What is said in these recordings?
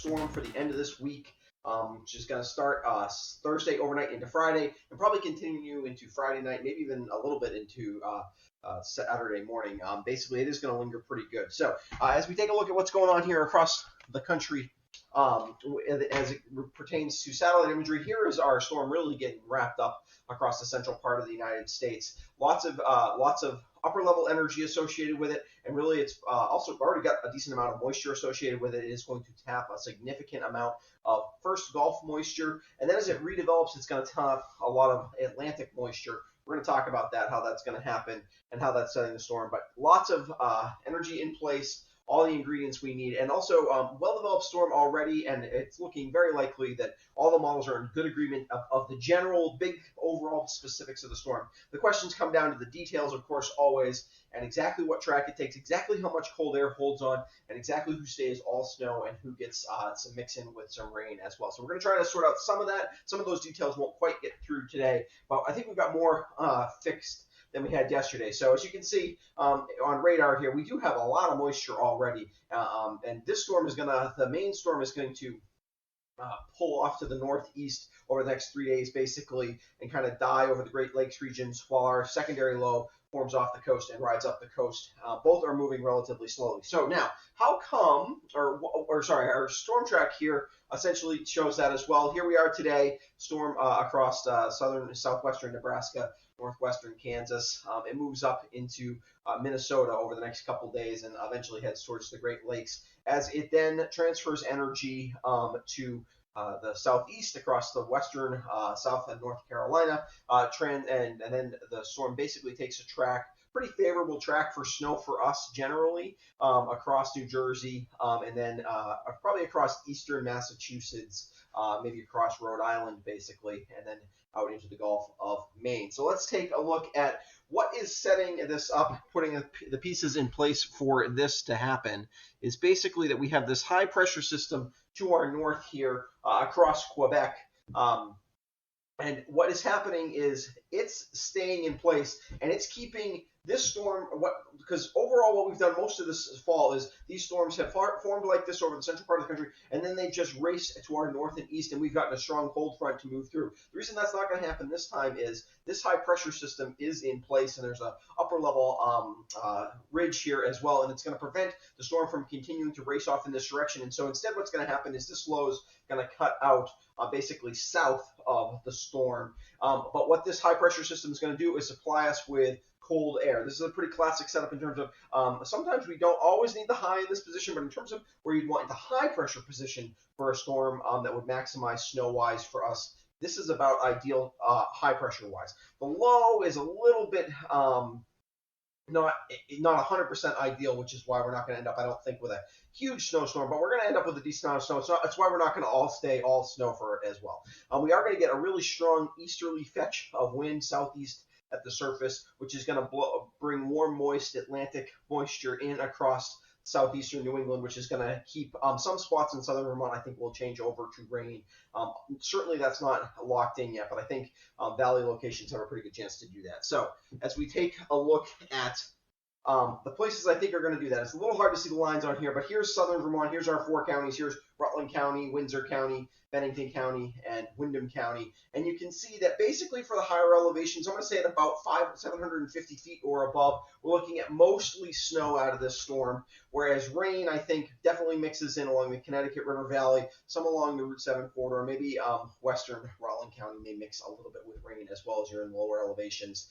storm for the end of this week, which is going to start Thursday overnight into Friday and probably continue into Friday night, maybe even a little bit into Saturday morning. Basically, it is going to linger pretty good. So as we take a look at what's going on here across the country, as it pertains to satellite imagery, here is our storm really getting wrapped up across the central part of the United States. Lots of upper level energy associated with it, and really it's also already got a decent amount of moisture associated with it. It is going to tap a significant amount of first Gulf moisture, and then as it redevelops, it's going to tap a lot of Atlantic moisture. We're going to talk about that, how that's going to happen, and how that's setting the storm. But lots of energy in place, all the ingredients we need, and also well-developed storm already, and it's looking very likely that all the models are in good agreement of the general, big, overall specifics of the storm. The questions come down to the details, of course, always, and exactly what track it takes, exactly how much cold air holds on, and exactly who stays all snow and who gets some mix-in with some rain as well. So we're going to try to sort out some of that. Some of those details won't quite get through today, but I think we've got more fixed than we had yesterday. So as you can see on radar here, we do have a lot of moisture already, and this storm is the main storm is going to pull off to the northeast over the next 3 days basically and kind of die over the Great Lakes regions while our secondary low forms off the coast and rides up the coast. Both are moving relatively slowly. So now, how come, our storm track here essentially shows that as well. Here we are today, storm across southwestern Nebraska, northwestern Kansas. It moves up into Minnesota over the next couple days and eventually heads towards the Great Lakes as it then transfers energy to the southeast across the western South and North Carolina, and then the storm basically takes a track, pretty favorable track for snow for us generally, across New Jersey, and then probably across eastern Massachusetts, maybe across Rhode Island basically, and then out into the Gulf of Maine. So let's take a look at what is setting this up, putting the pieces in place for this to happen, is basically that we have this high pressure system to our north here across Quebec. And what is happening is it's staying in place and it's keeping this storm, because overall what we've done most of this fall is these storms have formed like this over the central part of the country, and then they just race to our north and east, and we've gotten a strong cold front to move through. The reason that's not going to happen this time is this high pressure system is in place, and there's a upper level ridge here as well, and it's going to prevent the storm from continuing to race off in this direction. And so instead what's going to happen is this low is going to cut out basically south of the storm. But what this high pressure system is going to do is supply us with cold air. This is a pretty classic setup in terms of sometimes we don't always need the high in this position, but in terms of where you'd want the high pressure position for a storm that would maximize snow wise for us, this is about ideal high pressure wise. The low is a little bit not 100% ideal, which is why we're not going to end up, I don't think, with a huge snowstorm, but we're going to end up with a decent amount of snow. That's why we're not going to all stay all snow for it as well. We are going to get a really strong easterly fetch of wind southeast at the surface, which is going to bring warm, moist Atlantic moisture in across southeastern New England, which is going to keep some spots in southern Vermont, I think, will change over to rain. Certainly that's not locked in yet, but I think valley locations have a pretty good chance to do that. So as we take a look at the places I think are going to do that, it's a little hard to see the lines on here, but here's southern Vermont. Here's our 4 counties. Here's Rutland County, Windsor County, Bennington County, and Windham County. And you can see that basically for the higher elevations, I'm going to say at about 750 feet or above, we're looking at mostly snow out of this storm, whereas rain, I think, definitely mixes in along the Connecticut River Valley, some along the Route 7 corridor, maybe western Rutland County may mix a little bit with rain as well as you're in lower elevations.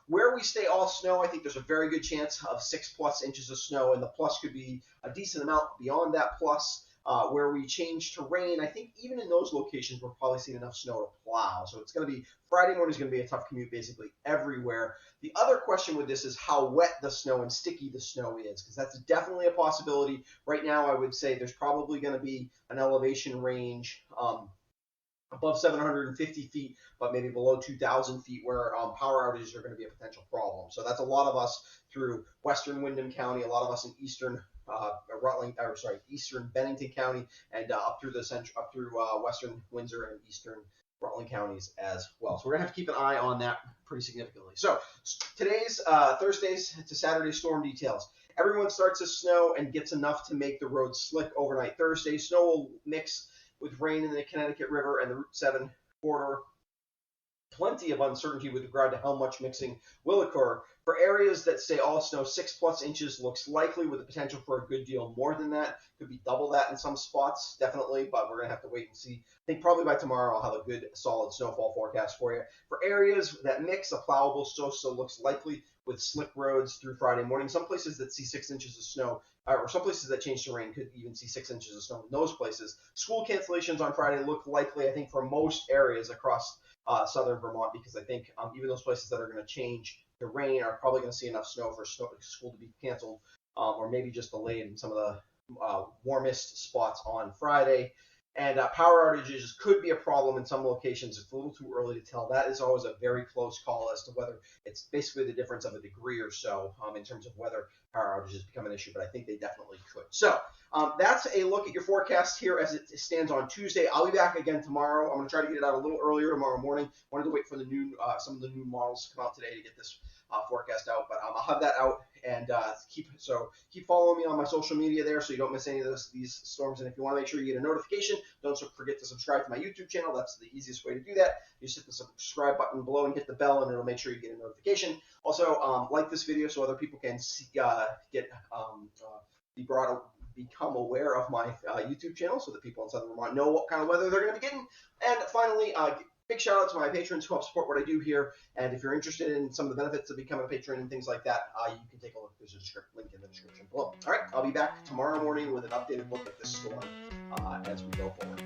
Where we stay all snow, I think there's a very good chance of 6+ inches of snow, and the plus could be a decent amount beyond that plus. Where we change to rain, I think even in those locations, we're probably seeing enough snow to plow. So it's going to be, Friday morning is going to be a tough commute basically everywhere. The other question with this is how wet the snow and sticky the snow is, because that's definitely a possibility. Right now, I would say there's probably going to be an elevation range above 750 feet, but maybe below 2,000 feet where power outages are going to be a potential problem. So that's a lot of us through western Windham County, a lot of us in eastern eastern Bennington County, and up through western Windsor and eastern Rutland counties as well. So we're gonna have to keep an eye on that pretty significantly. So today's Thursdays to Saturday storm details. everyone starts to snow and gets enough to make the roads slick overnight Thursday. Snow will mix with rain in the Connecticut River and the Route 7 corridor. Plenty of uncertainty with regard to how much mixing will occur. For areas that say all snow 6+ inches looks likely, with the potential for a good deal more than that. Could be double that in some spots, definitely, but we're going to have to wait and see. I think probably by tomorrow I'll have a good solid snowfall forecast for you. For areas that mix, a plowable so looks likely with slick roads through Friday morning. Some places that see 6 inches of snow, or some places that change to rain, could even see 6 inches of snow in those places. School cancellations on Friday look likely, I think, for most areas across southern Vermont, because I think even those places that are going to change to rain are probably going to see enough snow for school to be canceled, or maybe just delayed in some of the warmest spots on Friday. And power outages could be a problem in some locations. It's a little too early to tell. That is always a very close call as to whether it's basically the difference of a degree or so in terms of whether power outages become an issue, but I think they definitely could. So that's a look at your forecast here as it stands on Tuesday. I'll be back again tomorrow. I'm going to try to get it out a little earlier tomorrow morning. Wanted to wait for the new some of the new models to come out today to get this forecast out, but I'll have that out, and keep following me on my social media there so you don't miss any of these storms. And if you want to make sure you get a notification, don't forget to subscribe to my YouTube channel. That's the easiest way to do that. You just hit the subscribe button below and hit the bell, and it'll make sure you get a notification. Also, like this video so other people can see, become aware of my YouTube channel, so that people in Southern Vermont know what kind of weather they're going to be getting. And finally, big shout out to my patrons who help support what I do here. And if you're interested in some of the benefits of becoming a patron and things like that, you can take a look. There's a link in the description below. All right, I'll be back tomorrow morning with an updated look at this storm as we go forward.